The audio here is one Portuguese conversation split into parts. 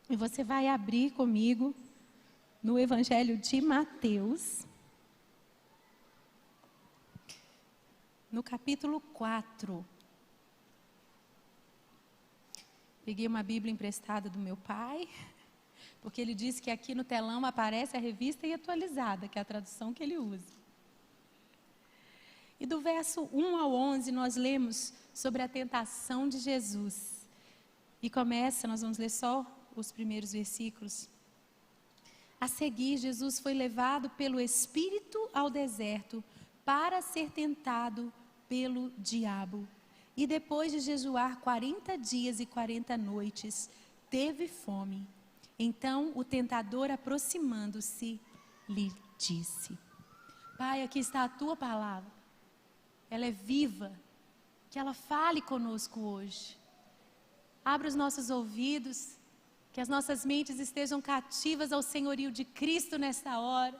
E você vai abrir comigo no Evangelho de Mateus, no capítulo 4. Peguei uma Bíblia emprestada do meu pai, porque ele disse que aqui no telão aparece a revista e atualizada, que é a tradução que ele usa. E do verso 1 ao 11 nós lemos sobre a tentação de Jesus. E começa, nós vamos ler só os primeiros versículos. A seguir, Jesus foi levado pelo Espírito ao deserto para ser tentado pelo diabo. E depois de jejuar 40 dias e 40 noites, teve fome. Então o tentador, aproximando-se, lhe disse: Pai, aqui está a tua palavra. Ela é viva. Que ela fale conosco hoje. Abra os nossos ouvidos. Que as nossas mentes estejam cativas ao senhorio de Cristo nesta hora.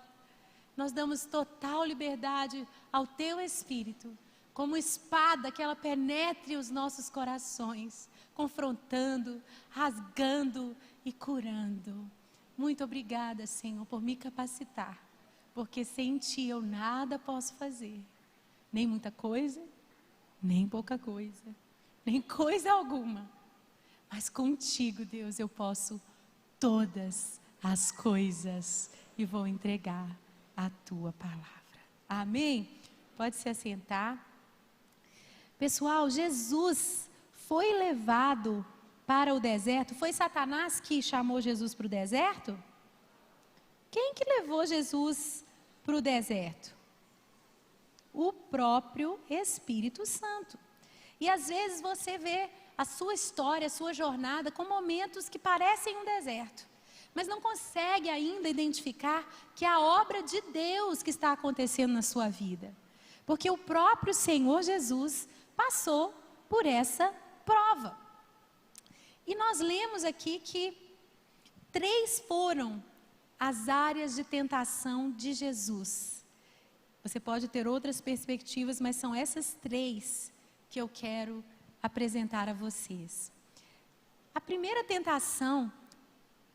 Nós damos total liberdade ao teu Espírito, como espada, que ela penetre os nossos corações, confrontando, rasgando e curando. Muito obrigada, Senhor, por me capacitar, porque sem Ti eu nada posso fazer, nem muita coisa, nem pouca coisa, nem coisa alguma. Mas contigo, Deus, eu posso todas as coisas e vou entregar a tua palavra. Amém? Pode se assentar. Pessoal, Jesus foi levado para o deserto. Foi Satanás que chamou Jesus para o deserto? Quem que levou Jesus para o deserto? O próprio Espírito Santo. E às vezes você vê a sua história, a sua jornada com momentos que parecem um deserto, mas não consegue ainda identificar que é a obra de Deus que está acontecendo na sua vida. Porque o próprio Senhor Jesus passou por essa prova. E nós lemos aqui que 3 foram as áreas de tentação de Jesus. Você pode ter outras perspectivas, mas são essas 3 que eu quero apresentar a vocês. A primeira tentação,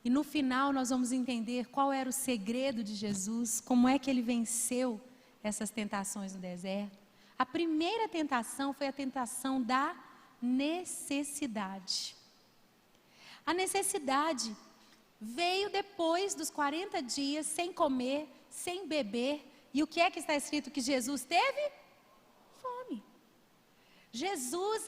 e no final nós vamos entender qual era o segredo de Jesus, como é que ele venceu essas tentações no deserto. A primeira tentação foi a tentação da necessidade. A necessidade veio depois dos 40 dias sem comer, sem beber. E o que é que está escrito que Jesus teve? Fome. Jesus,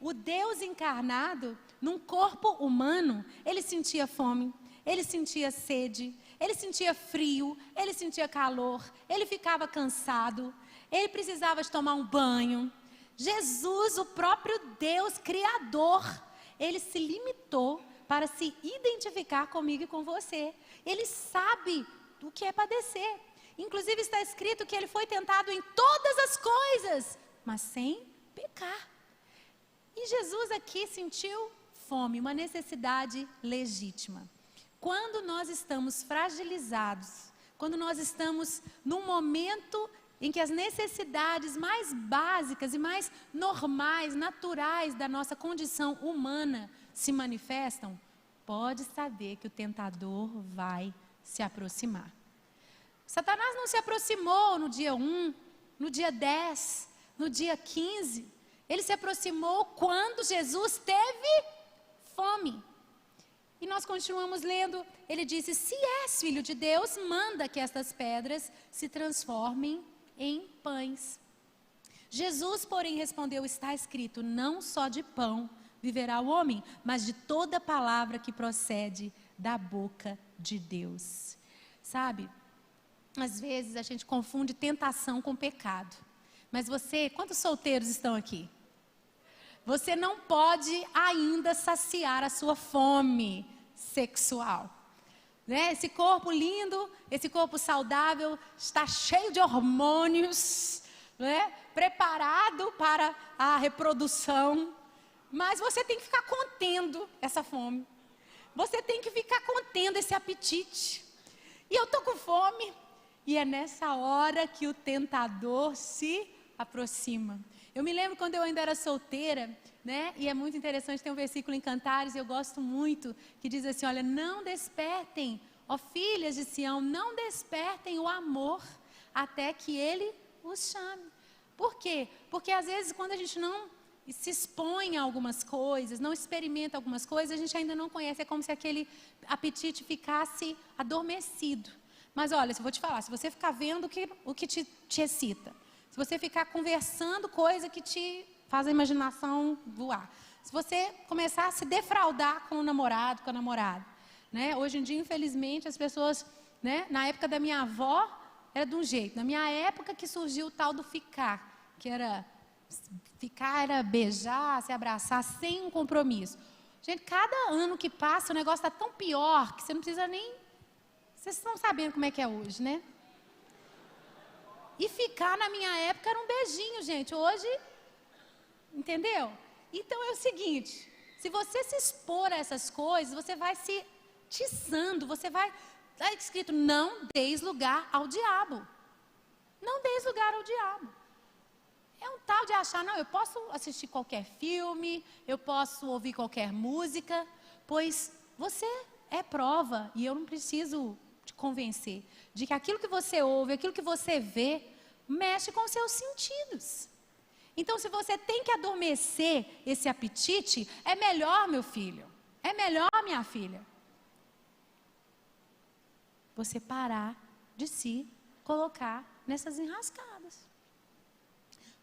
o Deus encarnado, num corpo humano, ele sentia fome, ele sentia sede, ele sentia frio, ele sentia calor, ele ficava cansado, ele precisava de tomar um banho. Jesus, o próprio Deus Criador, ele se limitou para se identificar comigo e com você. Ele sabe do que é padecer. Inclusive está escrito que ele foi tentado em todas as coisas, mas sem pecar. E Jesus aqui sentiu fome, uma necessidade legítima. Quando nós estamos fragilizados, quando nós estamos num momento em que as necessidades mais básicas e mais normais, naturais da nossa condição humana se manifestam, pode saber que o tentador vai se aproximar. Satanás não se aproximou no dia 1, no dia 10, no dia 15. Ele se aproximou quando Jesus teve fome. E nós continuamos lendo, ele disse: se és filho de Deus, manda que estas pedras se transformem em pães. Jesus, porém, respondeu: está escrito, não só de pão viverá o homem, mas de toda palavra que procede da boca de Deus. Sabe, às vezes a gente confunde tentação com pecado. Mas quantos solteiros estão aqui? Você não pode ainda saciar a sua fome sexual, né? Esse corpo lindo, esse corpo saudável, está cheio de hormônios, né? Preparado para a reprodução, mas você tem que ficar contendo essa fome. Você tem que ficar contendo esse apetite. E eu estou com fome, e é nessa hora que o tentador se aproxima. Eu me lembro quando eu ainda era solteira, né? E é muito interessante, tem um versículo em Cantares, eu gosto muito, que diz assim, olha, não despertem, ó filhas de Sião, não despertem o amor até que ele os chame. Por quê? Porque às vezes quando a gente não se expõe a algumas coisas, não experimenta algumas coisas, a gente ainda não conhece, é como se aquele apetite ficasse adormecido. Mas olha, eu vou te falar, se você ficar vendo o que te excita, se você ficar conversando coisa que te faz a imaginação voar, se você começar a se defraudar com o namorado, com a namorada, né? Hoje em dia, infelizmente, as pessoas, né? Na época da minha avó, era de um jeito. Na minha época que surgiu o tal do ficar, que era beijar, se abraçar sem um compromisso. Gente, cada ano que passa o negócio está tão pior que você não precisa nem... Vocês estão sabendo como é que é hoje, né? E ficar na minha época era um beijinho, gente. Hoje, entendeu? Então é o seguinte, se você se expor a essas coisas, você vai se tiçando, você vai... Está escrito, não deis lugar ao diabo. Não deis lugar ao diabo. É um tal de achar, não, eu posso assistir qualquer filme, eu posso ouvir qualquer música, pois você é prova, e eu não preciso te convencer, de que aquilo que você ouve, aquilo que você vê, mexe com os seus sentidos. Então, se você tem que adormecer esse apetite, é melhor, meu filho, é melhor, minha filha, você parar de se colocar nessas enrascadas.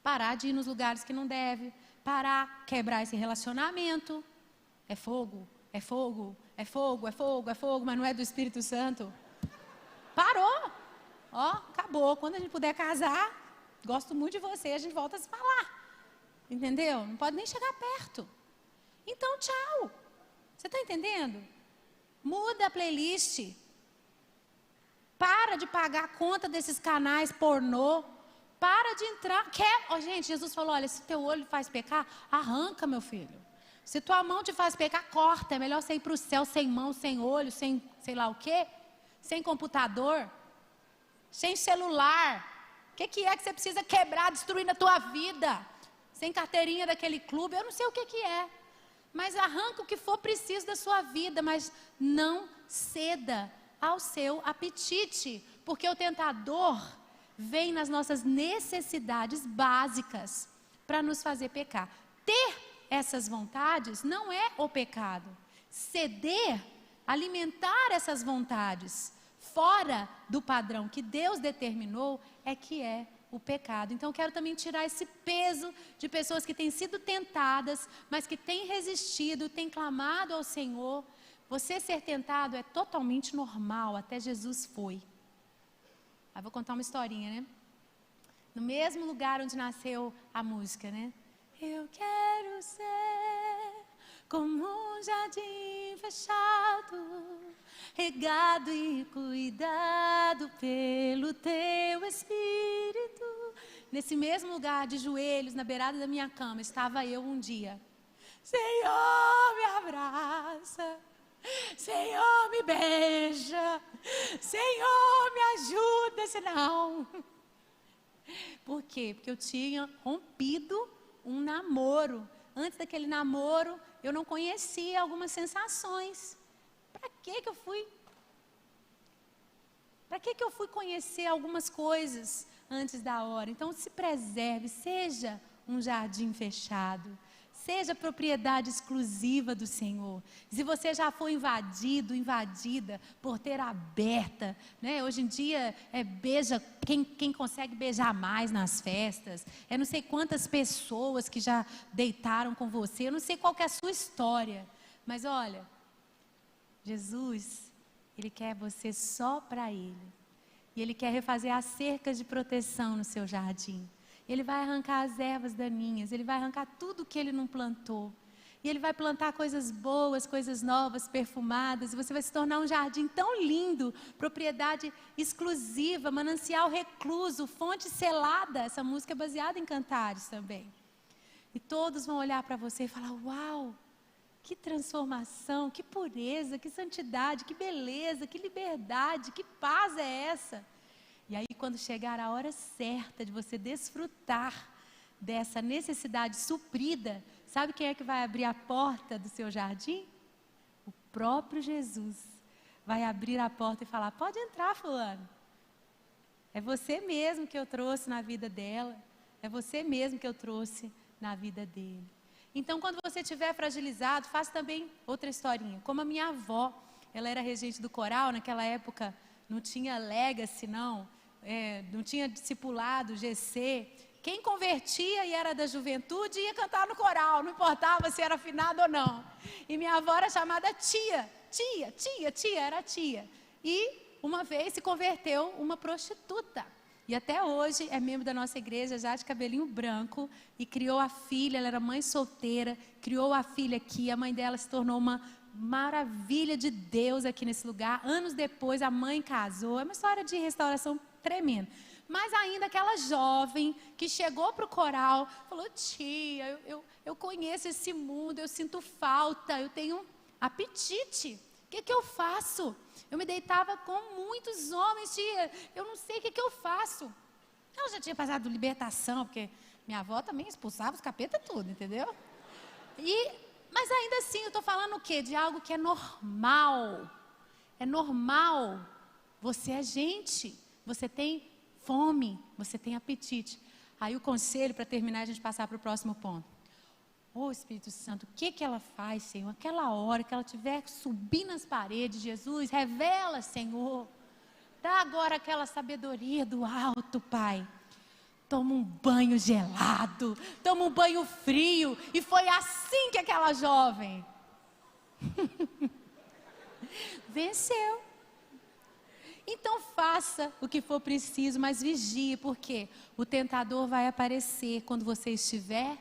Parar de ir nos lugares que não deve, parar, quebrar esse relacionamento. É fogo, é fogo, é fogo, é fogo, é fogo, mas não é do Espírito Santo. Parou. Ó, acabou. Quando a gente puder casar, gosto muito de você, a gente volta a se falar. Entendeu? Não pode nem chegar perto. Então, tchau. Você está entendendo? Muda a playlist. Para de pagar a conta desses canais pornô. Para de entrar. Gente, Jesus falou, olha, se teu olho faz pecar, arranca, meu filho. Se tua mão te faz pecar, corta. É melhor você ir para o céu sem mão, sem olho, sem sei lá o quê. Sem computador. Sem celular. O que é que você precisa quebrar, destruir na tua vida? Sem carteirinha daquele clube. Eu não sei o que é. Mas arranca o que for preciso da sua vida. Mas não ceda ao seu apetite. Porque o tentador vem nas nossas necessidades básicas para nos fazer pecar. Ter essas vontades não é o pecado. Ceder, alimentar essas vontades fora do padrão que Deus determinou é que é o pecado. Então, eu quero também tirar esse peso de pessoas que têm sido tentadas, mas que têm resistido, têm clamado ao Senhor. Você ser tentado é totalmente normal, até Jesus foi. Aí vou contar uma historinha, né? No mesmo lugar onde nasceu a música, né? Eu quero ser como um jardim fechado, regado e cuidado pelo teu Espírito. Nesse mesmo lugar, de joelhos, na beirada da minha cama, estava eu um dia. Senhor, me abraça. Senhor, me beija. Senhor, me ajuda, senão... Por quê? Porque eu tinha rompido um namoro. Antes daquele namoro, eu não conhecia algumas sensações. Para que eu fui? Para que eu fui conhecer algumas coisas antes da hora? Então, se preserve, seja um jardim fechado. Seja propriedade exclusiva do Senhor. Se você já foi invadido, invadida, porteira aberta, né? Hoje em dia beija quem consegue beijar mais nas festas. Não sei quantas pessoas que já deitaram com você. Eu não sei qual que é a sua história. Mas olha, Jesus, Ele quer você só para Ele. E Ele quer refazer as cercas de proteção no seu jardim. Ele vai arrancar as ervas daninhas, Ele vai arrancar tudo que Ele não plantou. E Ele vai plantar coisas boas, coisas novas, perfumadas. E você vai se tornar um jardim tão lindo, propriedade exclusiva, manancial recluso, fonte selada. Essa música é baseada em Cantares também. E todos vão olhar para você e falar, uau, que transformação, que pureza, que santidade, que beleza, que liberdade, que paz é essa? E aí, quando chegar a hora certa de você desfrutar dessa necessidade suprida, sabe quem é que vai abrir a porta do seu jardim? O próprio Jesus vai abrir a porta e falar: pode entrar, fulano. É você mesmo que eu trouxe na vida dela. É você mesmo que eu trouxe na vida dele. Então, quando você estiver fragilizado, faça também outra historinha. Como a minha avó, ela era regente do coral, naquela época não tinha legacy, não tinha discipulado, GC. Quem convertia e era da juventude ia cantar no coral, não importava se era afinado ou não. E minha avó era chamada tia, era tia. E uma vez se converteu uma prostituta. E até hoje é membro da nossa igreja, já de cabelinho branco, e criou a filha, ela era mãe solteira, criou a filha aqui, a mãe dela se tornou uma maravilha de Deus aqui nesse lugar. Anos depois a mãe casou, é uma história de restauração tremenda. Mas ainda aquela jovem que chegou para o coral, falou: tia, eu conheço esse mundo, eu sinto falta, eu tenho apetite, o que eu faço? Eu me deitava com muitos homens, tia, eu não sei o que eu faço. Ela já tinha passado libertação, porque minha avó também expulsava os capetas tudo, entendeu? Mas ainda assim, eu estou falando o quê? De algo que é normal. É normal. Você é gente, você tem fome, você tem apetite. Aí o conselho, para terminar, a gente passar para o próximo ponto. Ô Espírito Santo, o que ela faz, Senhor? Aquela hora que ela estiver subindo as paredes, Jesus, revela, Senhor. Dá agora aquela sabedoria do alto, Pai. Toma um banho gelado, toma um banho frio. E foi assim que aquela jovem venceu. Então faça o que for preciso, mas vigie, porque o tentador vai aparecer quando você estiver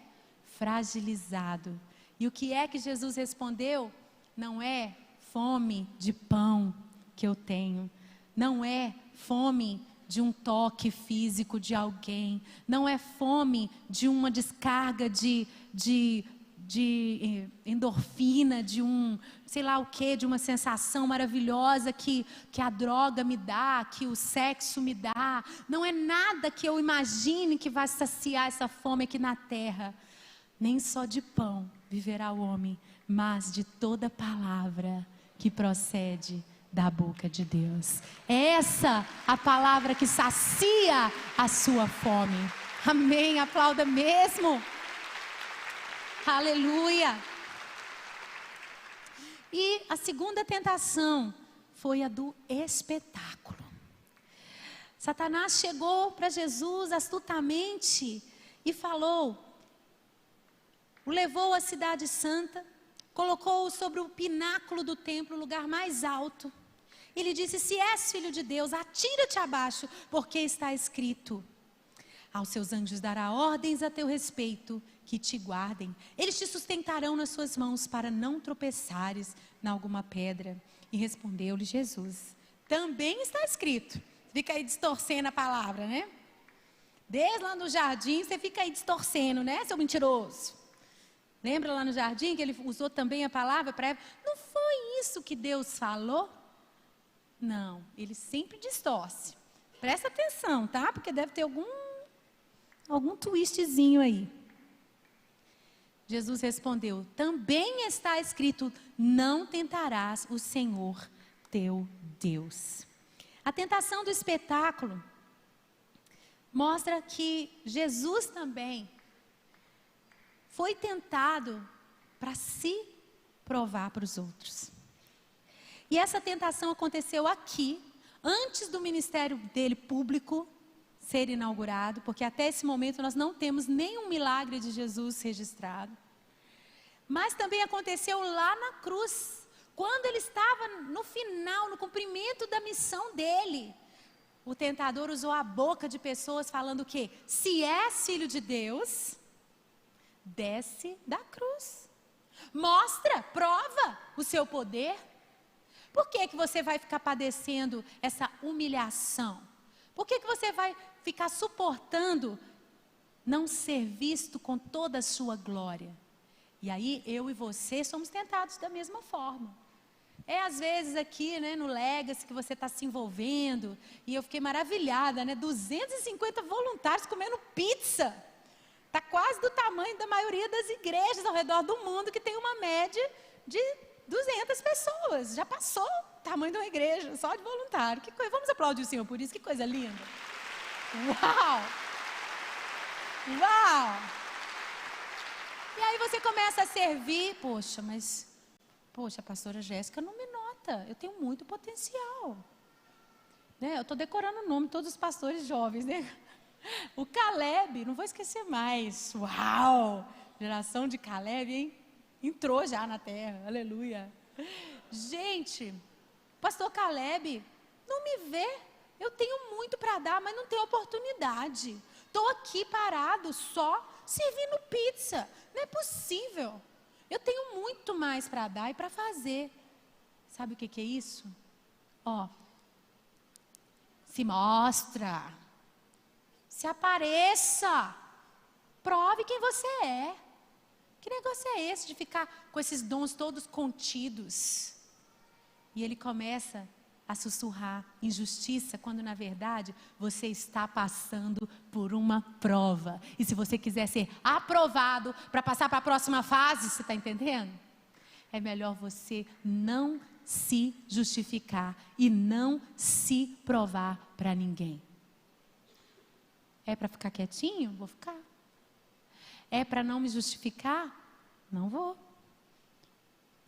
fragilizado. E o que é que Jesus respondeu? Não é fome de pão que eu tenho, não é fome de um toque físico de alguém, não é fome de uma descarga de endorfina, de sei lá o que, de uma sensação maravilhosa que a droga me dá, que o sexo me dá. Não é nada que eu imagine que vai saciar essa fome aqui na terra. Nem só de pão viverá o homem, mas de toda palavra que procede da boca de Deus. É essa a palavra que sacia a sua fome. Amém, aplauda mesmo. Aleluia. E a segunda tentação foi a do espetáculo. Satanás chegou para Jesus astutamente e falou, o levou à cidade santa, colocou-o sobre o pináculo do templo, o lugar mais alto. E lhe disse: se és filho de Deus, atira-te abaixo, porque está escrito: aos seus anjos dará ordens a teu respeito, que te guardem. Eles te sustentarão nas suas mãos, para não tropeçares em alguma pedra. E respondeu-lhe Jesus: também está escrito. Fica aí distorcendo a palavra, né? Desde lá no jardim, você fica aí distorcendo, né, seu mentiroso? Lembra lá no jardim que ele usou também a palavra para Eva? Não foi isso que Deus falou? Não, ele sempre distorce. Presta atenção, tá? Porque deve ter algum twistzinho aí. Jesus respondeu: também está escrito: não tentarás o Senhor teu Deus. A tentação do espetáculo mostra que Jesus também foi tentado para se provar para os outros. E essa tentação aconteceu aqui, antes do ministério dele público ser inaugurado, porque até esse momento nós não temos nenhum milagre de Jesus registrado. Mas também aconteceu lá na cruz, quando ele estava no final, no cumprimento da missão dele. O tentador usou a boca de pessoas falando o quê? Se és filho de Deus, desce da cruz. Mostra, prova o seu poder. Por que você vai ficar padecendo essa humilhação? Por que você vai ficar suportando não ser visto com toda a sua glória? E aí eu e você somos tentados da mesma forma. É às vezes aqui, né, no Legacy, que você está se envolvendo, e eu fiquei maravilhada, né, 250 voluntários comendo pizza. Está quase do tamanho da maioria das igrejas ao redor do mundo, que tem uma média de 200 pessoas. Já passou o tamanho de uma igreja, só de voluntário. Que coisa. Vamos aplaudir o Senhor por isso, que coisa linda. Uau! Uau! E aí você começa a servir. Poxa, a pastora Jéssica não me nota. Eu tenho muito potencial. Né? Eu estou decorando o nome de todos os pastores jovens, né? O Caleb, não vou esquecer mais. Uau! Geração de Caleb, hein? Entrou já na terra, aleluia. Gente, pastor Caleb não me vê. Eu tenho muito para dar, mas não tenho oportunidade. Estou aqui parado só servindo pizza. Não é possível. Eu tenho muito mais para dar e para fazer. Sabe o que é isso? Se mostra. Se apareça. Prove quem você é. Que negócio é esse de ficar com esses dons todos contidos? E ele começa a sussurrar injustiça, quando na verdade você está passando por uma prova. E se você quiser ser aprovado para passar para a próxima fase, você está entendendo? É melhor você não se justificar e não se provar para ninguém. É para ficar quietinho? Vou ficar. É para não me justificar? Não vou.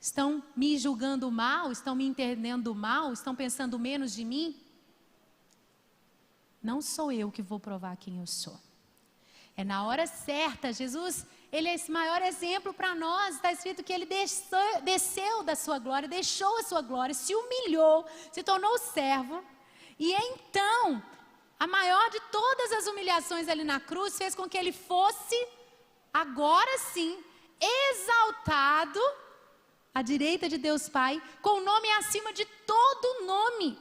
Estão me julgando mal? Estão me entendendo mal? Estão pensando menos de mim? Não sou eu que vou provar quem eu sou. É na hora certa. Jesus, ele é esse maior exemplo para nós. Está escrito que ele desceu da sua glória, deixou a sua glória, se humilhou, se tornou servo. E então, a maior de todas as humilhações ali na cruz fez com que ele fosse, agora sim, exaltado à direita de Deus Pai, com o nome acima de todo nome.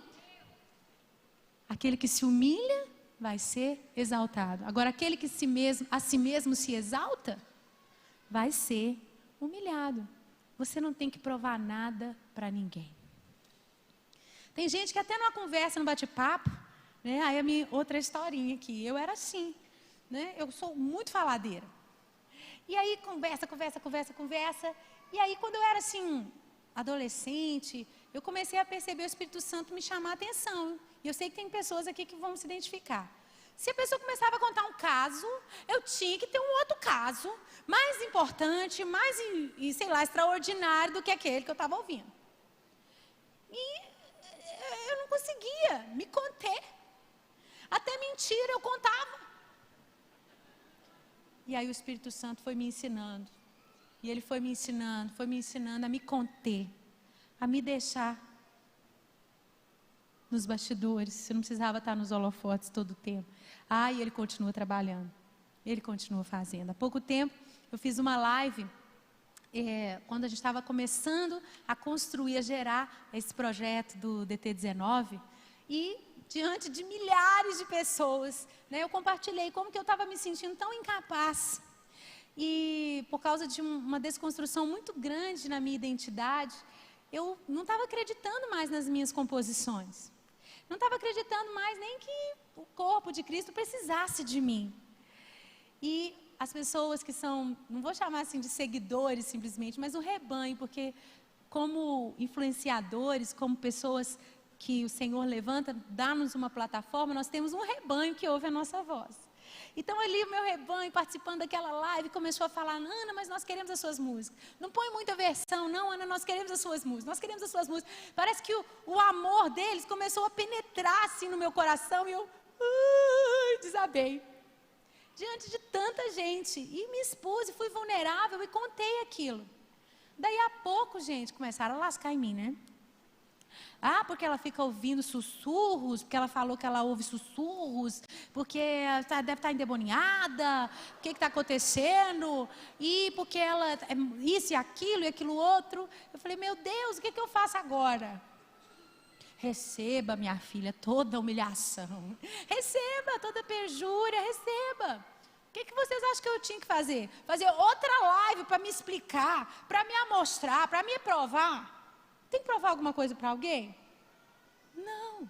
Aquele que se humilha vai ser exaltado. Agora, aquele que a si mesmo se exalta, vai ser humilhado. Você não tem que provar nada para ninguém. Tem gente que até numa conversa, num bate-papo, né? Aí a minha outra historinha aqui, eu era assim, né? Eu sou muito faladeira. E aí conversa. E aí quando eu era assim, adolescente, eu comecei a perceber o Espírito Santo me chamar a atenção. E eu sei que tem pessoas aqui que vão se identificar. Se a pessoa começava a contar um caso, eu tinha que ter um outro caso, mais importante, mais, sei lá, extraordinário do que aquele que eu estava ouvindo. E eu não conseguia me conter. Até mentira eu contava. E aí o Espírito Santo foi me ensinando. E ele foi me ensinando a me conter, a me deixar nos bastidores. Você não precisava estar nos holofotes todo o tempo. E ele continua trabalhando. Ele continua fazendo. Há pouco tempo eu fiz uma live, quando a gente estava começando a construir, a gerar esse projeto do DT19. E diante de milhares de pessoas, né, eu compartilhei como que eu estava me sentindo tão incapaz. E por causa de uma desconstrução muito grande na minha identidade, eu não estava acreditando mais nas minhas composições. Não estava acreditando mais nem que o corpo de Cristo precisasse de mim. E as pessoas que são, não vou chamar assim de seguidores simplesmente, mas o rebanho, porque como influenciadores, como pessoas que o Senhor levanta, dá-nos uma plataforma, nós temos um rebanho que ouve a nossa voz. Então ali o meu rebanho, participando daquela live, começou a falar: Ana, mas nós queremos as suas músicas. Não põe muita versão, não, Ana, nós queremos as suas músicas, nós queremos as suas músicas. Parece que o amor deles começou a penetrar assim no meu coração e eu desabei. Diante de tanta gente, e me expus, e fui vulnerável e contei aquilo. Daí a pouco, gente, começaram a lascar em mim, né? Porque ela fica ouvindo sussurros, porque ela falou que ela ouve sussurros, porque ela deve estar endemoniada, o que está acontecendo, e porque ela é isso e aquilo outro. Eu falei: meu Deus, o que eu faço agora? Receba, minha filha, toda humilhação, receba toda perjúria, receba. O que vocês acham que eu tinha que fazer? Fazer outra live para me explicar, para me amostrar, para me provar? Tem que provar alguma coisa para alguém? Não.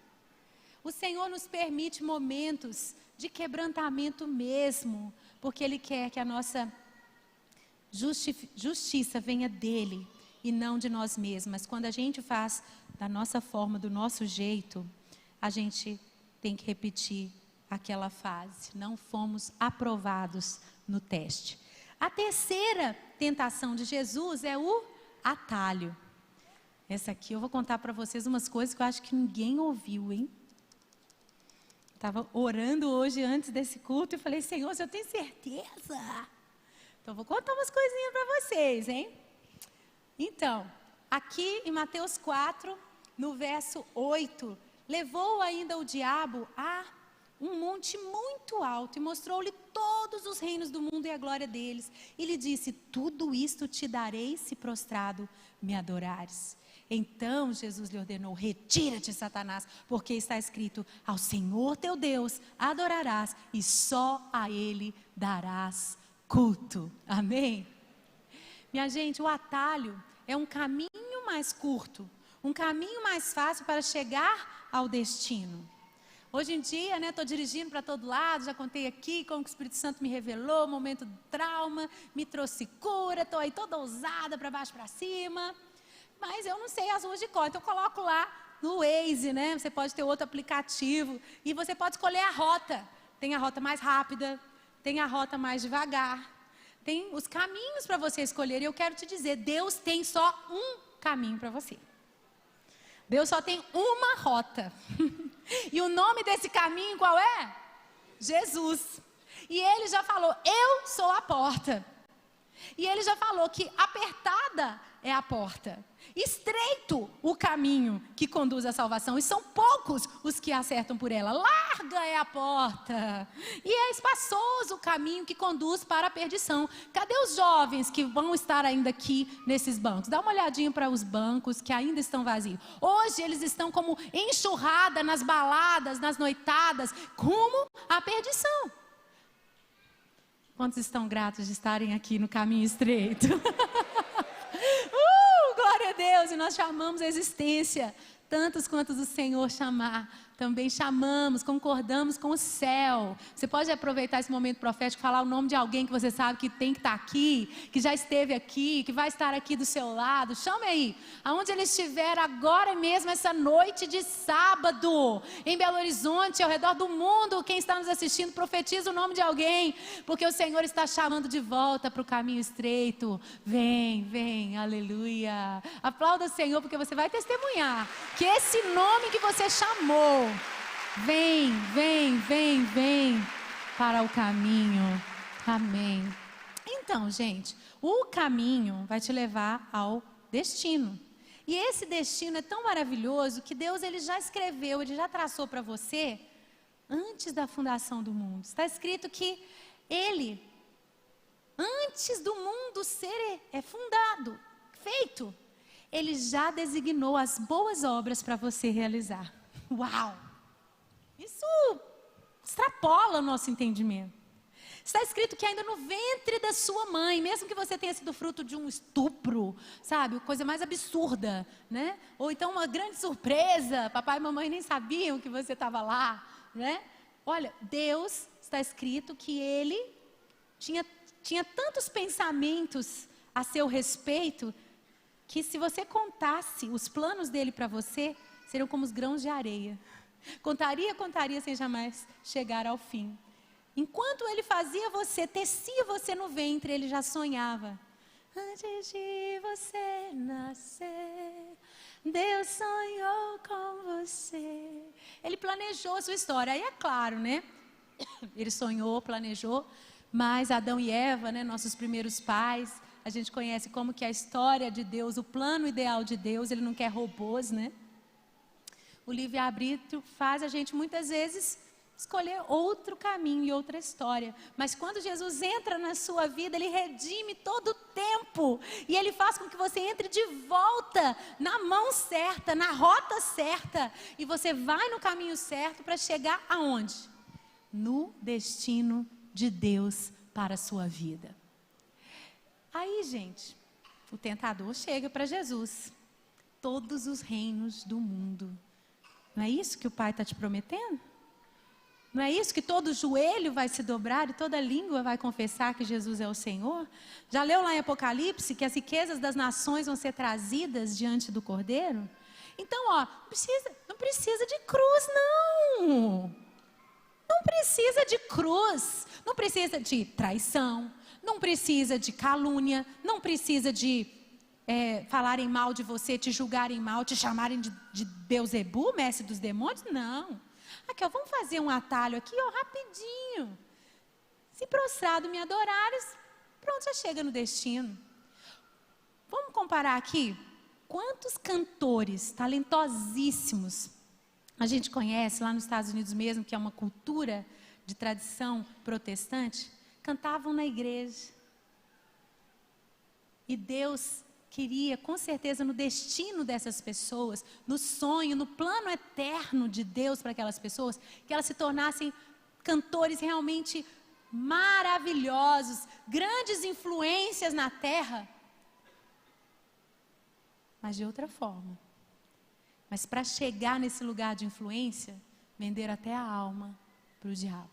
O Senhor nos permite momentos de quebrantamento mesmo, porque Ele quer que a nossa justiça venha dEle e não de nós mesmos. Mas quando a gente faz da nossa forma, do nosso jeito, a gente tem que repetir aquela fase. Não fomos aprovados no teste. A terceira tentação de Jesus é o atalho. Essa aqui eu vou contar para vocês umas coisas que eu acho que ninguém ouviu, hein? Estava orando hoje antes desse culto e falei, Senhor, eu tenho certeza. Então, vou contar umas coisinhas para vocês, hein? Então, aqui em Mateus 4, no verso 8, levou ainda o diabo a um monte muito alto e mostrou-lhe todos os reinos do mundo e a glória deles. E lhe disse, tudo isto te darei se prostrado me adorares. Então Jesus lhe ordenou, retira-te, Satanás, porque está escrito, ao Senhor teu Deus adorarás e só a Ele darás culto. Amém? Minha gente, o atalho é um caminho mais curto, um caminho mais fácil para chegar ao destino. Hoje em dia, né, estou dirigindo para todo lado, já contei aqui como que o Espírito Santo me revelou, momento de trauma, me trouxe cura, estou aí toda ousada, para baixo, para cima. Mas eu não sei as ruas de cor, então eu coloco lá no Waze, né? Você pode ter outro aplicativo e você pode escolher a rota. Tem a rota mais rápida, tem a rota mais devagar, tem os caminhos para você escolher. E eu quero te dizer, Deus tem só um caminho para você. Deus só tem uma rota. E o nome desse caminho qual é? Jesus. E Ele já falou, eu sou a porta. E Ele já falou que apertada é a porta, estreito o caminho que conduz à salvação, e são poucos os que acertam por ela. Larga é a porta, e é espaçoso o caminho que conduz para a perdição. Cadê os jovens que vão estar ainda aqui nesses bancos? Dá uma olhadinha para os bancos que ainda estão vazios. Hoje eles estão como enxurrada nas baladas, nas noitadas, rumo à perdição. Quantos estão gratos de estarem aqui no caminho estreito? Glória a Deus! E nós chamamos a existência, tantos quantos o Senhor chamar. Também chamamos, concordamos com o céu. Você pode aproveitar esse momento profético, falar o nome de alguém que você sabe que tem que estar aqui, que já esteve aqui, que vai estar aqui do seu lado. Chame aí, aonde ele estiver agora mesmo, essa noite de sábado, em Belo Horizonte, ao redor do mundo. Quem está nos assistindo, profetiza o nome de alguém, porque o Senhor está chamando de volta para o caminho estreito. Vem, vem, aleluia. Aplauda o Senhor, porque você vai testemunhar que esse nome que você chamou, vem, vem, vem, vem para o caminho. Amém. Então, gente, o caminho vai te levar ao destino. E esse destino é tão maravilhoso que Deus ele já escreveu, ele já traçou para você antes da fundação do mundo. Está escrito que ele, antes do mundo ser fundado, feito, ele já designou as boas obras para você realizar. Uau! Isso extrapola o nosso entendimento. Está escrito que ainda no ventre da sua mãe, mesmo que você tenha sido fruto de um estupro, sabe, coisa mais absurda, né? Ou então uma grande surpresa, papai e mamãe nem sabiam que você estava lá, né? Olha, Deus, está escrito que Ele tinha tantos pensamentos a seu respeito, que se você contasse os planos dele para você, seriam como os grãos de areia. Contaria sem jamais chegar ao fim. Enquanto ele fazia você, tecia você no ventre, ele já sonhava. Antes de você nascer, Deus sonhou com você. Ele planejou a sua história. Aí é claro, né? Ele sonhou, planejou, mas Adão e Eva, né, nossos primeiros pais, a gente conhece como que é a história de Deus, o plano ideal de Deus. Ele não quer robôs, né? O livre-arbítrio faz a gente muitas vezes escolher outro caminho e outra história. Mas quando Jesus entra na sua vida, Ele redime todo o tempo. E Ele faz com que você entre de volta na mão certa, na rota certa. E você vai no caminho certo para chegar aonde? No destino de Deus para a sua vida. Aí, gente, o tentador chega para Jesus. Todos os reinos do mundo Não é isso que o Pai está te prometendo? Não é isso que todo joelho vai se dobrar e toda língua vai confessar que Jesus é o Senhor? Já leu lá em Apocalipse que as riquezas das nações vão ser trazidas diante do Cordeiro? Então, ó, não precisa de cruz, não. Não precisa de cruz. Não precisa de traição. Não precisa de calúnia. Não precisa de falarem mal de você, te julgarem mal, te chamarem de Beuzebu, mestre dos demônios. Não. Aqui, ó, vamos fazer um atalho aqui, ó, rapidinho. Se prostrado me adorares, pronto, já chega no destino. Vamos comparar aqui? Quantos cantores talentosíssimos a gente conhece lá nos Estados Unidos mesmo, que é uma cultura de tradição protestante, cantavam na igreja. E Deus queria, com certeza, no destino dessas pessoas, no sonho, no plano eterno de Deus para aquelas pessoas, que elas se tornassem cantores realmente maravilhosos, grandes influências na terra, mas de outra forma. Mas para chegar nesse lugar de influência, venderam até a alma para o diabo.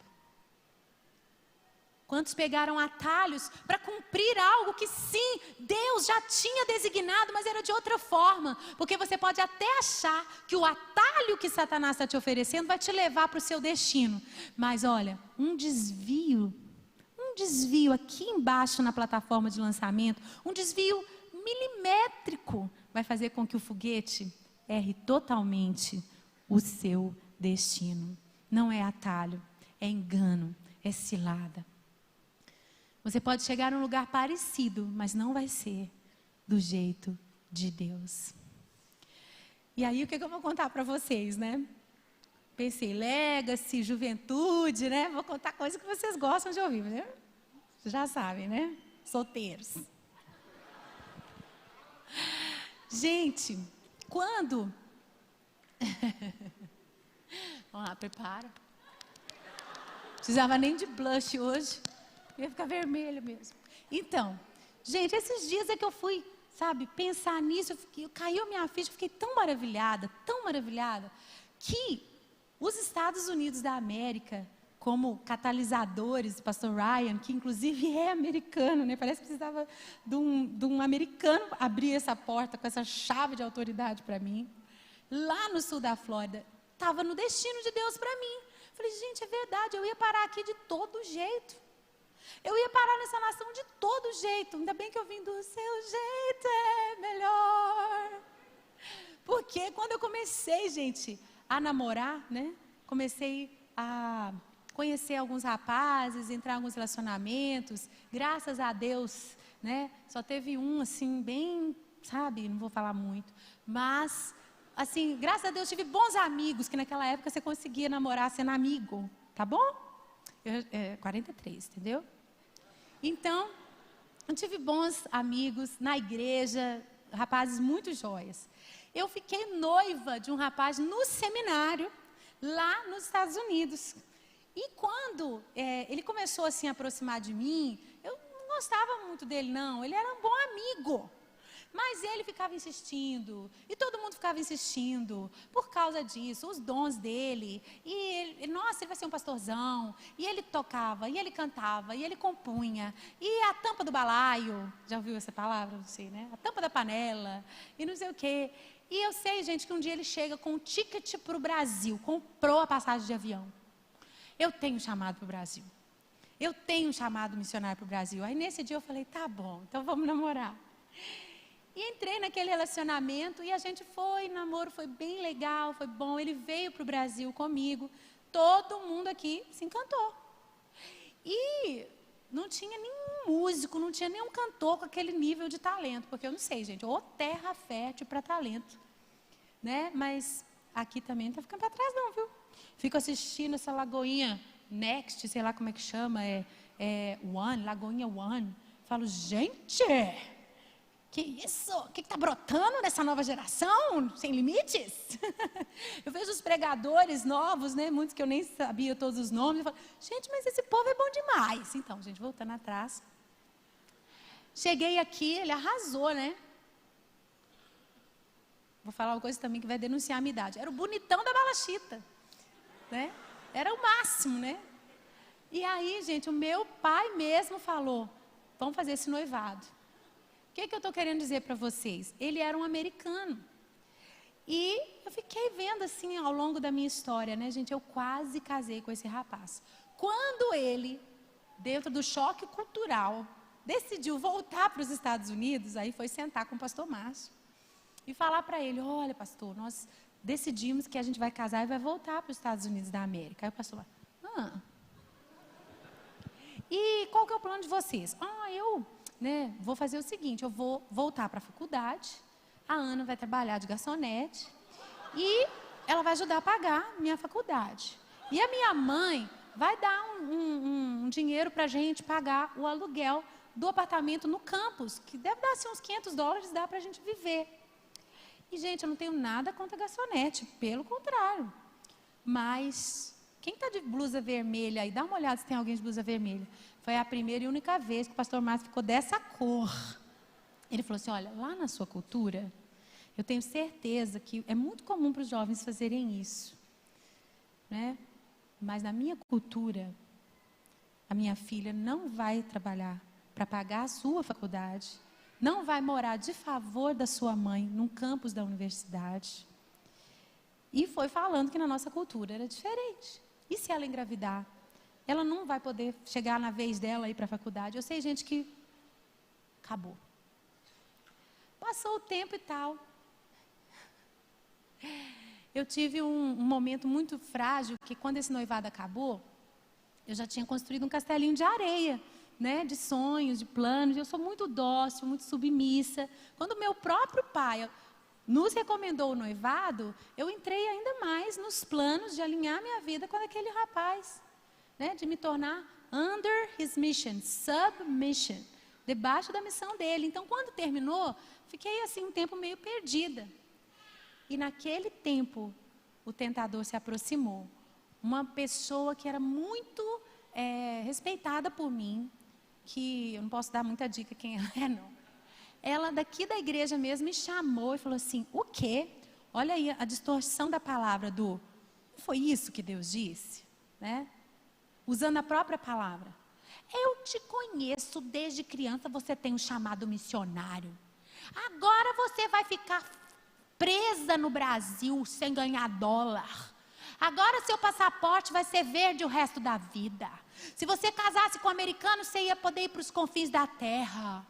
Quantos pegaram atalhos para cumprir algo que sim, Deus já tinha designado, mas era de outra forma. Porque você pode até achar que o atalho que Satanás está te oferecendo vai te levar para o seu destino. Mas olha, um desvio aqui embaixo na plataforma de lançamento, um desvio milimétrico, vai fazer com que o foguete erre totalmente o seu destino. Não é atalho, é engano, é cilada. Você pode chegar num lugar parecido, mas não vai ser do jeito de Deus. E aí, o que eu vou contar para vocês, né? Pensei, legacy, juventude, né? Vou contar coisas que vocês gostam de ouvir, né? Vocês já sabem, né? Solteiros. Gente, quando... Vamos lá, prepara. Não precisava nem de blush hoje. Ia ficar vermelho mesmo. Então, gente, esses dias é que eu fui, sabe, pensar nisso, caiu a minha ficha, eu fiquei tão maravilhada, que os Estados Unidos da América, como catalisadores, o pastor Ryan, que inclusive é americano, né? Parece que precisava de um americano abrir essa porta com essa chave de autoridade para mim. Lá no sul da Flórida, estava no destino de Deus para mim. Falei, gente, é verdade, eu ia parar aqui de todo jeito. Eu ia parar nessa nação de todo jeito. Ainda bem que eu vim do seu jeito é melhor. Porque quando eu comecei, gente, a namorar, né? Comecei a conhecer alguns rapazes, entrar em alguns relacionamentos. Graças a Deus, né? Só teve um, assim, bem, sabe? Não vou falar muito. Mas, assim, graças a Deus tive bons amigos, que naquela época você conseguia namorar sendo amigo. Tá bom? 43, entendeu? Então, eu tive bons amigos na igreja, rapazes muito jóias. Eu fiquei noiva de um rapaz no seminário, lá nos Estados Unidos. E quando ele começou assim, a aproximar de mim, eu não gostava muito dele, não. Ele era um bom amigo. Mas ele ficava insistindo, e todo mundo ficava insistindo, por causa disso, os dons dele, e ele, nossa, ele vai ser um pastorzão, e ele tocava, e ele cantava, e ele compunha, e a tampa do balaio, já ouviu essa palavra? Não sei, né? A tampa da panela, e não sei o quê. E eu sei, gente, que um dia ele chega com um ticket para o Brasil, comprou a passagem de avião. Eu tenho um chamado para o Brasil, eu tenho um chamado missionário para o Brasil. Aí nesse dia eu falei, tá bom, então vamos namorar. E entrei naquele relacionamento e a gente foi, namoro foi bem legal, foi bom. Ele veio para o Brasil comigo, todo mundo aqui se encantou. E não tinha nenhum músico, não tinha nenhum cantor com aquele nível de talento, porque eu não sei, gente, ou terra fértil para talento, né? Mas aqui também não está ficando para trás não, viu? Fico assistindo essa Lagoinha Next, sei lá como é que chama, One, Lagoinha One. Falo, gente... Que isso? O que está brotando nessa nova geração? Sem limites? Eu vejo os pregadores novos, né? Muitos que eu nem sabia todos os nomes. Eu falo, gente, mas esse povo é bom demais. Então, gente, voltando atrás. Cheguei aqui, ele arrasou, né? vou falar uma coisa também que vai denunciar a minha idade. Era o bonitão da Balachita, né? Era o máximo, né? E aí, gente, o meu pai mesmo falou, vamos fazer esse noivado. O que eu estou querendo dizer para vocês? Ele era um americano. E eu fiquei vendo assim ao longo da minha história, né, gente? Eu quase casei com esse rapaz. Quando ele, dentro do choque cultural, decidiu voltar para os Estados Unidos, aí foi sentar com o pastor Márcio e falar para ele, olha pastor, nós decidimos que a gente vai casar e vai voltar para os Estados Unidos da América. Aí o pastor falou, e qual que é o plano de vocês? Eu vou fazer o seguinte, eu vou voltar para a faculdade, a Ana vai trabalhar de garçonete e ela vai ajudar a pagar minha faculdade. E a minha mãe vai dar um dinheiro para a gente pagar o aluguel do apartamento no campus, que deve dar assim, uns $500, dá para a gente viver. E, gente, eu não tenho nada contra garçonete, pelo contrário. Mas, quem está de blusa vermelha aí, dá uma olhada se tem alguém de blusa vermelha. Foi a primeira e única vez que o pastor Márcio ficou dessa cor. Ele falou assim, olha, lá na sua cultura, eu tenho certeza que é muito comum para os jovens fazerem isso, né? Mas na minha cultura, a minha filha não vai trabalhar para pagar a sua faculdade, não vai morar de favor da sua mãe num campus da universidade. E foi falando que na nossa cultura era diferente. E se ela engravidar? Ela não vai poder chegar na vez dela ir para a faculdade. Eu sei, gente, que acabou. Passou o tempo e tal. Eu tive um momento muito frágil, que quando esse noivado acabou, eu já tinha construído um castelinho de areia, né, de sonhos, de planos. Eu sou muito dócil, muito submissa. Quando meu próprio pai nos recomendou o noivado, eu entrei ainda mais nos planos de alinhar minha vida com aquele rapaz, né, de me tornar under his mission, submission, debaixo da missão dele. Então, quando terminou, fiquei assim um tempo meio perdida. E naquele tempo, o tentador se aproximou. Uma pessoa que era muito respeitada por mim, que eu não posso dar muita dica quem ela é, não. Ela daqui da igreja mesmo me chamou e falou assim, o quê? Olha aí a distorção da palavra do, foi isso que Deus disse? Né? Usando a própria palavra. Eu te conheço desde criança, você tem um chamado missionário. Agora você vai ficar presa no Brasil sem ganhar dólar. Agora seu passaporte vai ser verde o resto da vida. Se você casasse com um americano, você ia poder ir para os confins da terra.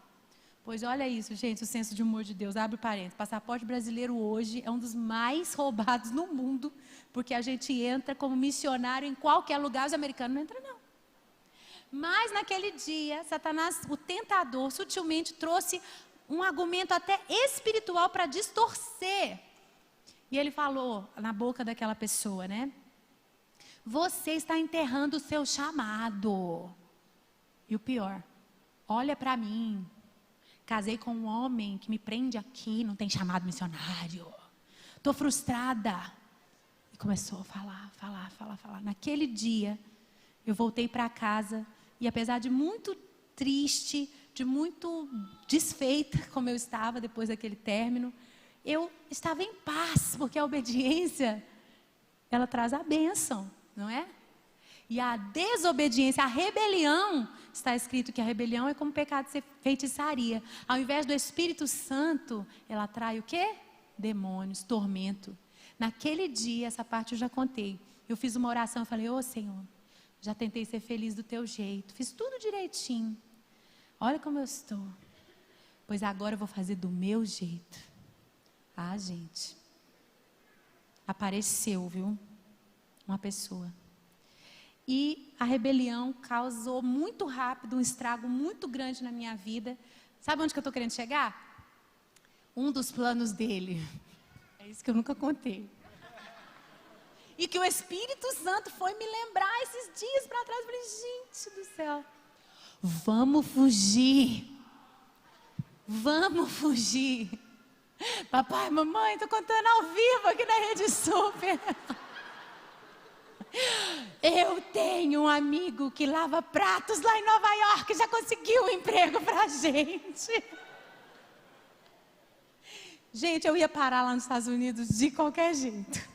Pois olha isso, gente, o senso de humor de Deus. Abre parênteses. Passaporte brasileiro hoje é um dos mais roubados no mundo, porque a gente entra como missionário em qualquer lugar, os americanos não entram não. Mas naquele dia, Satanás, o tentador, sutilmente trouxe um argumento até espiritual para distorcer. E ele falou na boca daquela pessoa, né? Você está enterrando o seu chamado. E o pior, olha para mim. Casei com um homem que me prende aqui, não tem chamado missionário. Estou frustrada. E começou a falar. Naquele dia, eu voltei para casa e apesar de muito triste, de muito desfeita como eu estava depois daquele término, eu estava em paz, porque a obediência, ela traz a bênção, não é? E a desobediência, a rebelião, está escrito que a rebelião é como pecado de feitiçaria. Ao invés do Espírito Santo, ela atrai o quê? Demônios, tormento. Naquele dia, essa parte eu já contei. Eu fiz uma oração, eu falei, Senhor, já tentei ser feliz do teu jeito, fiz tudo direitinho. Olha como eu estou. Pois agora eu vou fazer do meu jeito. Gente, apareceu, viu? Uma pessoa. E a rebelião causou muito rápido um estrago muito grande na minha vida. Sabe onde que eu estou querendo chegar? Um dos planos dele. É isso que eu nunca contei. E que o Espírito Santo foi me lembrar esses dias para trás. Eu falei, gente do céu. Vamos fugir. Vamos fugir. Papai, mamãe, estou contando ao vivo aqui na Rede Super. Eu tenho um amigo que lava pratos lá em Nova York, já conseguiu um emprego pra gente. Gente, eu ia parar lá nos Estados Unidos de qualquer jeito.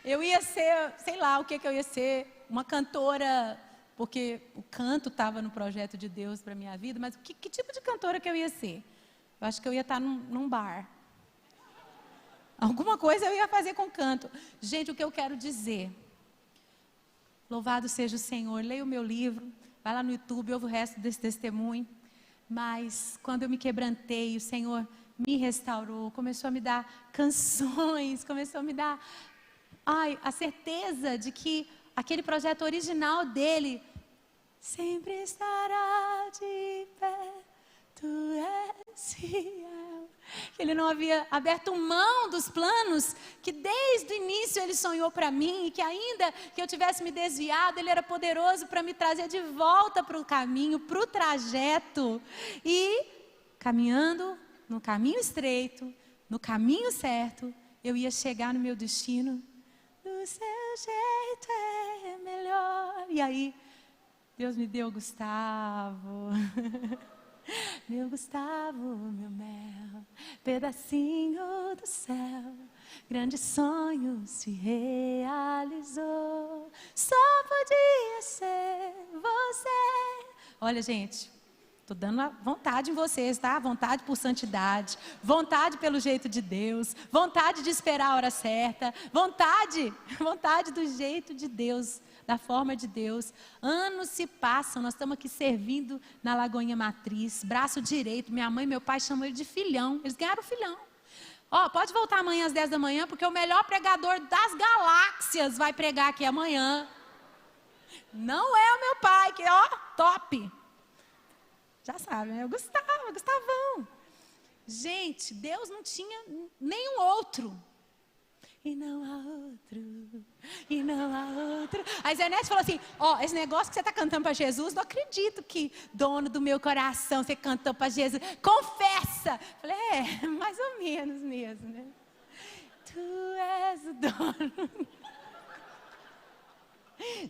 Eu ia ser, sei lá o que eu ia ser, uma cantora, porque o canto estava no projeto de Deus para a minha vida, mas que tipo de cantora que eu ia ser? Eu acho que eu ia estar num bar. Alguma coisa eu ia fazer com canto. Gente, o que eu quero dizer, louvado seja o Senhor, leia o meu livro, vai lá no YouTube, ouve o resto desse testemunho. Mas quando eu me quebrantei, o Senhor me restaurou, começou a me dar canções, começou a me dar a certeza de que aquele projeto original dele sempre estará de pé, tu és fiel. Ele não havia aberto mão dos planos que desde o início ele sonhou para mim, e que ainda que eu tivesse me desviado, ele era poderoso para me trazer de volta para o caminho, para o trajeto, e caminhando no caminho estreito, no caminho certo, eu ia chegar no meu destino. Do seu jeito é melhor. E aí Deus me deu Gustavo. Meu Gustavo, meu mel, pedacinho do céu, grande sonho se realizou. Só podia ser você. Olha, gente, estou dando a vontade em vocês, tá? Vontade por santidade, vontade pelo jeito de Deus, vontade de esperar a hora certa, vontade do jeito de Deus, da forma de Deus. Anos se passam, nós estamos aqui servindo na Lagoinha Matriz, braço direito. Minha mãe e meu pai chamam ele de filhão, eles ganharam o filhão. Pode voltar amanhã às 10 da manhã, porque o melhor pregador das galáxias vai pregar aqui amanhã. Não é o meu pai, que top. Já sabe, né? Gustavão. Gente, Deus não tinha nenhum outro. E não há outro, e não há outro. A Zenete falou assim, esse negócio que você está cantando para Jesus, não acredito que dono do meu coração, você cantou para Jesus. Confessa. Falei, mais ou menos mesmo, né? Tu és o dono.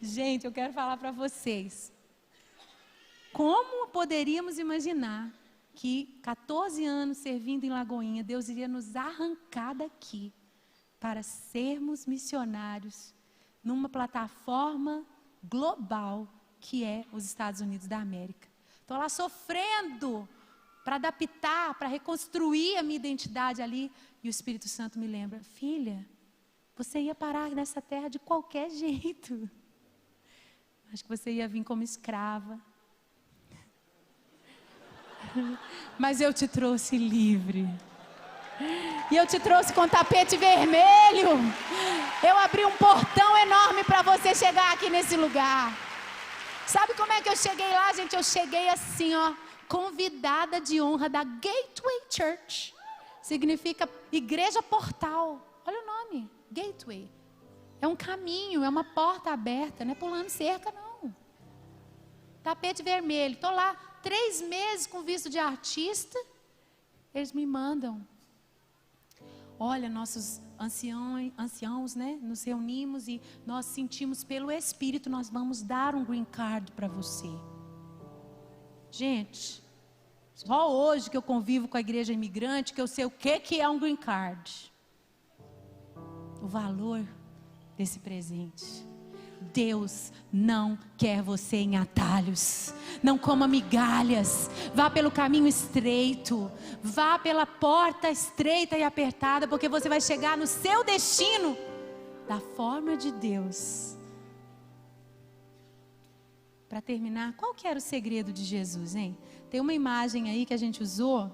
Gente, eu quero falar para vocês. Como poderíamos imaginar que 14 anos servindo em Lagoinha, Deus iria nos arrancar daqui para sermos missionários numa plataforma global que é os Estados Unidos da América. Estou lá sofrendo para adaptar, para reconstruir a minha identidade ali, e o Espírito Santo me lembra, filha, você ia parar nessa terra de qualquer jeito. Acho que você ia vir como escrava. Mas eu te trouxe livre. E eu te trouxe com tapete vermelho. Eu abri um portão enorme para você chegar aqui nesse lugar. Sabe como é que eu cheguei lá, gente? Eu cheguei assim, convidada de honra da Gateway Church. Significa igreja portal. Olha o nome, Gateway. É um caminho, é uma porta aberta, não é pulando cerca, não. Tapete vermelho. Estou lá 3 meses com visto de artista. Eles me mandam. Olha, nossos anciãos, né? Nos reunimos e nós sentimos pelo Espírito, nós vamos dar um green card para você. Gente, só hoje que eu convivo com a igreja imigrante, que eu sei o que é um green card. O valor desse presente. Deus não quer você em atalhos. Não coma migalhas. Vá pelo caminho estreito. Vá pela porta estreita e apertada, porque você vai chegar no seu destino da forma de Deus. Para terminar, qual que era o segredo de Jesus, hein? Tem uma imagem aí que a gente usou,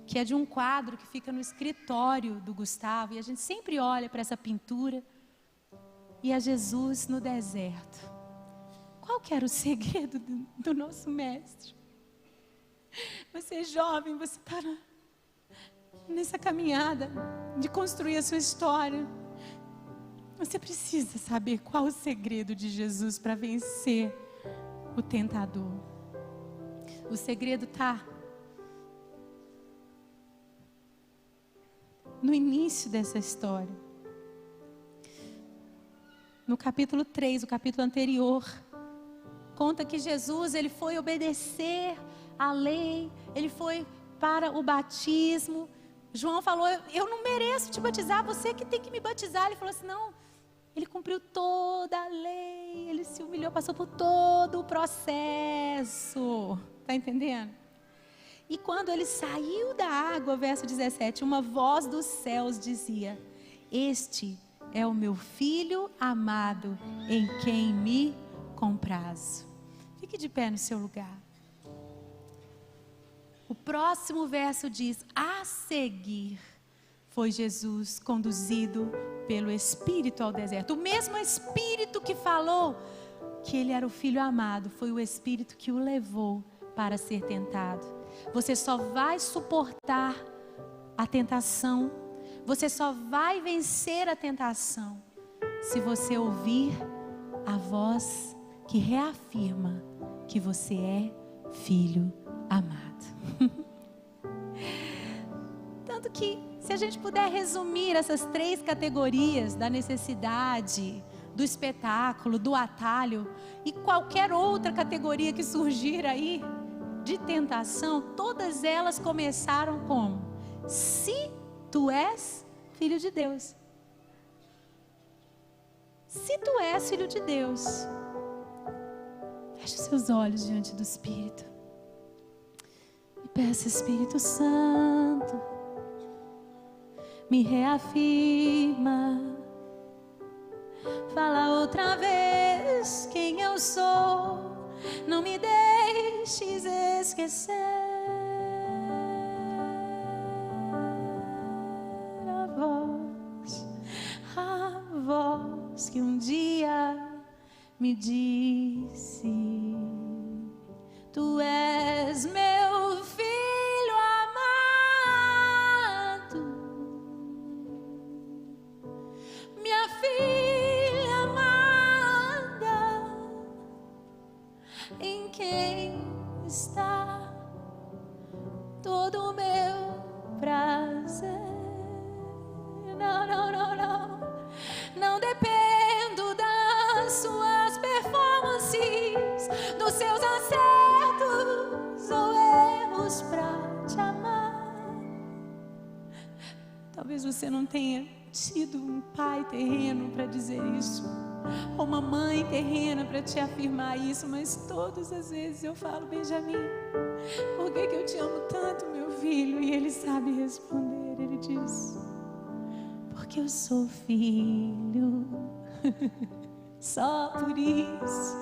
que é de um quadro que fica no escritório do Gustavo, e a gente sempre olha para essa pintura. E a Jesus no deserto. Qual que era o segredo do nosso mestre? Você é jovem, você está nessa caminhada de construir a sua história. Você precisa saber qual o segredo de Jesus para vencer o tentador. O segredo está no início dessa história. No capítulo 3, o capítulo anterior, conta que Jesus, ele foi obedecer à lei, ele foi para o batismo. João falou: eu não mereço te batizar, você que tem que me batizar. Ele falou assim: não, ele cumpriu toda a lei, ele se humilhou, passou por todo o processo. Está entendendo? E quando ele saiu da água, verso 17, uma voz dos céus dizia: este é o meu filho amado, em quem me comprazo. Fique de pé no seu lugar. O próximo verso diz: a seguir foi Jesus conduzido pelo Espírito ao deserto. O mesmo Espírito que falou que ele era o filho amado, foi o Espírito que o levou para ser tentado. Você só vai suportar a tentação, você só vai vencer a tentação se você ouvir a voz que reafirma que você é filho amado. Tanto que, se a gente puder resumir essas 3 categorias da necessidade, do espetáculo, do atalho e qualquer outra categoria que surgir aí de tentação, todas elas começaram como: se tu és filho de Deus. Se tu és filho de Deus. Feche os seus olhos diante do Espírito e peça: Espírito Santo, me reafirma, fala outra vez quem eu sou, não me deixes esquecer a voz que um dia me disse: tu és meu filho amado, minha filha amada, em quem está todo o meu prazer. Não dependo das suas performances, dos seus acertos ou erros pra te amar. Talvez você não tenha tido um pai terreno para dizer isso, ou uma mãe terrena para te afirmar isso, mas todas as vezes eu falo: Benjamin, por que eu te amo tanto, meu filho? E ele sabe responder. Ele diz: porque eu sou filho. Só por isso,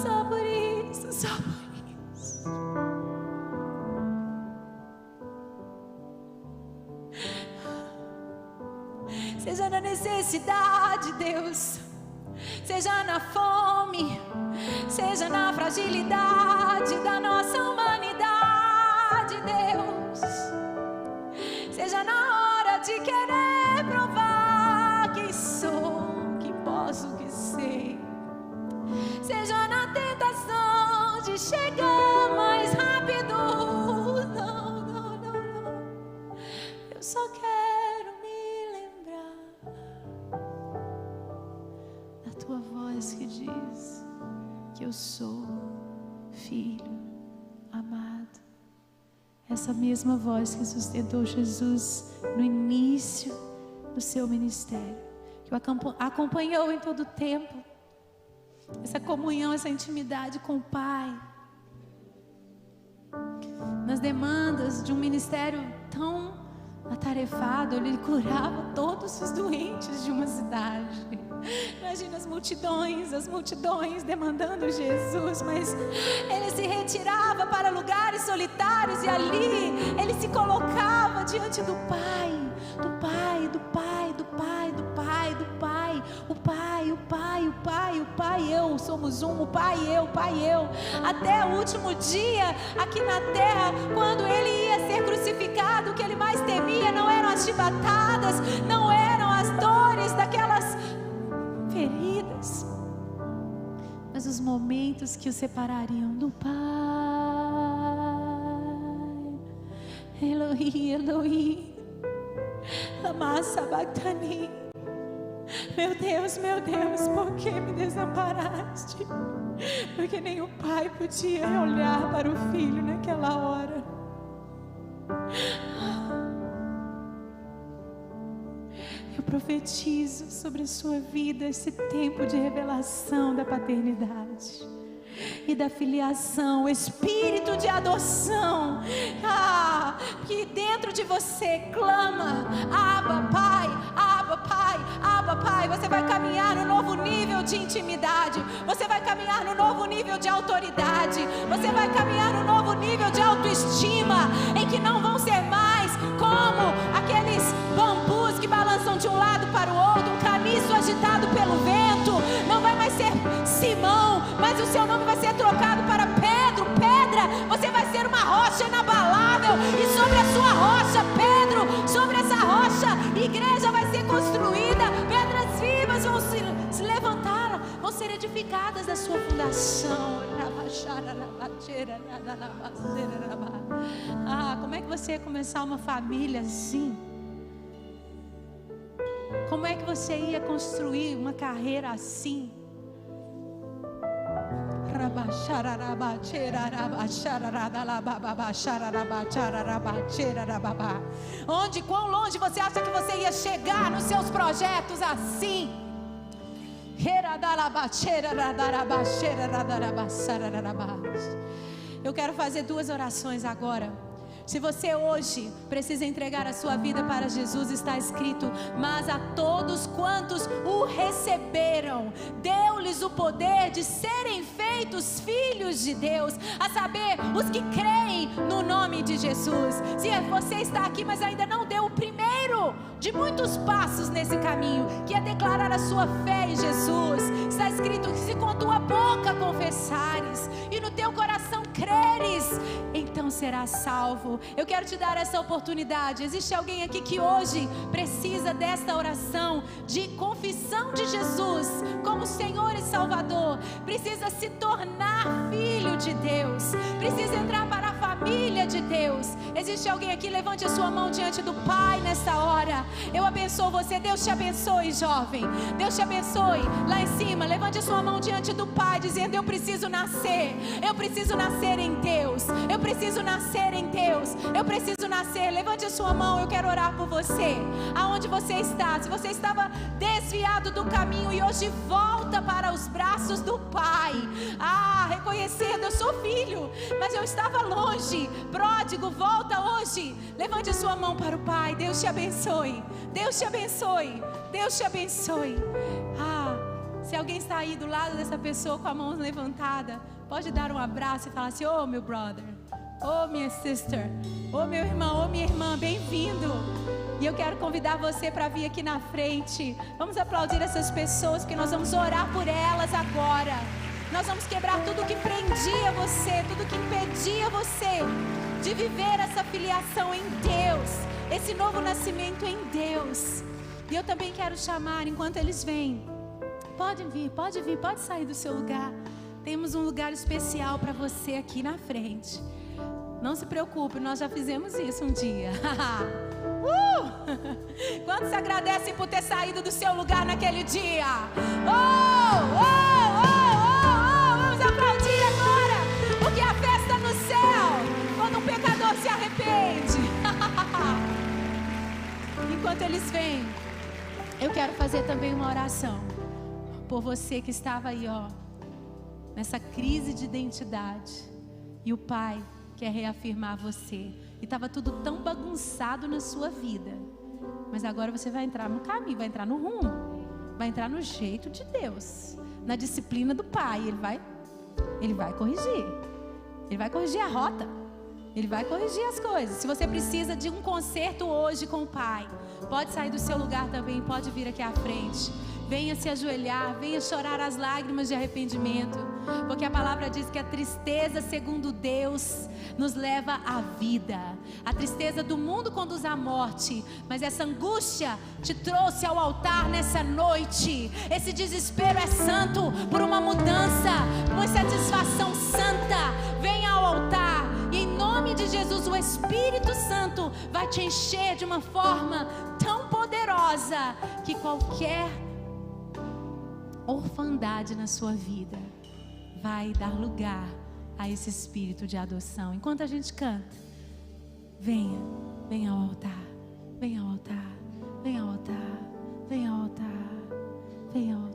só por isso, só por isso. Seja na necessidade, Deus, seja na fome, seja na fragilidade da nossa humanidade, Deus, seja na hora de querer provar quem sou, que posso, que sei, seja na tentação de chegar mais rápido. Não, eu só quero me lembrar da tua voz que diz que eu sou filho amado. Essa mesma voz que sustentou Jesus no início do seu ministério, que o acompanhou em todo o tempo, essa comunhão, essa intimidade com o Pai, nas demandas de um ministério tão atarefado. Ele curava todos os doentes de uma cidade. Imagina as multidões demandando Jesus, mas ele se retirava para lugares solitários e ali ele se colocava diante do Pai, do Pai, do Pai, do Pai, do Pai, do Pai, o Pai, o Pai, o Pai, o Pai e eu somos um, o Pai e eu, o Pai e eu, até o último dia aqui na terra, quando ele ia ser crucificado. O que ele mais temia não eram as chibatadas, não eram as dores daquelas feridas, mas os momentos que o separariam do Pai. Elohi, Elohi, lama sabachthani. Meu Deus, por que me desamparaste? Porque nem o pai podia olhar para o filho naquela hora. Eu profetizo sobre a sua vida esse tempo de revelação da paternidade e da filiação, o espírito de adoção, que dentro de você clama: Abba, Pai, Abba, Pai, Abba, Pai. Você vai caminhar no novo nível de intimidade, você vai caminhar no novo nível de autoridade, você vai caminhar no novo nível de autoestima, em que não vão ser mais como aqueles bambus que balançam de um lado para o outro, um caniço agitado pelo vento. Não vai mais ser Simão, mas o seu nome vai ser trocado para Pedro, pedra. Você vai ser uma rocha inabalável, e sobre a sua rocha, Pedro, sobre essa rocha, igreja vai ser construída, pedras vivas vão se levantar, vão ser edificadas da sua fundação. Como é que você ia começar uma família assim? Como é que você ia construir uma carreira assim? Onde, quão longe você acha que você ia chegar nos seus projetos assim? Eu quero fazer 2 orações agora. Se você hoje precisa entregar a sua vida para Jesus, está escrito: mas a todos quantos o receberam, deu-lhes o poder de serem feitos filhos de Deus, a saber, os que creem no nome de Jesus. Se você está aqui, mas ainda não deu o primeiro de muitos passos nesse caminho, que é declarar a sua fé em Jesus, está escrito que se com tua boca confessares e no teu coração creres, então serás salvo. Eu quero te dar essa oportunidade. Existe alguém aqui que hoje precisa desta oração de confissão de Jesus como Senhor e Salvador, precisa se tornar filho de Deus, precisa entrar para a família de Deus. Existe alguém aqui? Levante a sua mão diante do Pai nessa hora. Eu abençoo você. Deus te abençoe, jovem. Deus te abençoe. Lá em cima, levante a sua mão diante do Pai, dizendo: eu preciso nascer. Eu preciso nascer em Deus. Eu preciso nascer em Deus. Eu preciso nascer. Levante a sua mão. Eu quero orar por você. Aonde você está? Se você estava desviado do caminho e hoje volta para os braços do Pai, reconhecendo: eu sou filho, mas eu estava longe, pródigo, volta hoje. Levante a sua mão para o Pai. Deus te abençoe. Deus te abençoe. Deus te abençoe. Se alguém está aí do lado dessa pessoa com a mão levantada, pode dar um abraço e falar assim: oh meu brother, oh minha sister, oh meu irmão, oh minha irmã, bem-vindo. E eu quero convidar você para vir aqui na frente. Vamos aplaudir essas pessoas, porque nós vamos orar por elas agora. Nós vamos quebrar tudo que prendia você, tudo que impedia você de viver essa filiação em Deus, esse novo nascimento em Deus. E eu também quero chamar, enquanto eles vêm, pode vir, pode sair do seu lugar. Temos um lugar especial para você aqui na frente. Não se preocupe, nós já fizemos isso um dia. Quantos agradecem por ter saído do seu lugar naquele dia? Vamos aplaudir agora, porque a festa no céu, quando um pecador se arrepende. Enquanto eles vêm, eu quero fazer também uma oração por você que estava aí, nessa crise de identidade, e o Pai quer reafirmar você, e estava tudo tão bagunçado na sua vida, mas agora você vai entrar no caminho, vai entrar no rumo, vai entrar no jeito de Deus, na disciplina do Pai. Ele vai corrigir a rota, Ele vai corrigir as coisas. Se você precisa de um conserto hoje com o Pai, pode sair do seu lugar também, pode vir aqui à frente. Venha se ajoelhar, venha chorar as lágrimas de arrependimento, porque a palavra diz que a tristeza segundo Deus nos leva à vida. A tristeza do mundo conduz à morte, mas essa angústia te trouxe ao altar nessa noite. Esse desespero é santo por uma mudança, por satisfação santa. Venha ao altar e em nome de Jesus o Espírito Santo vai te encher de uma forma tão poderosa que qualquer orfandade na sua vida vai dar lugar a esse espírito de adoção. Enquanto a gente canta, venha ao altar, venha ao altar, venha ao altar. Vem ao altar. Vem ao altar.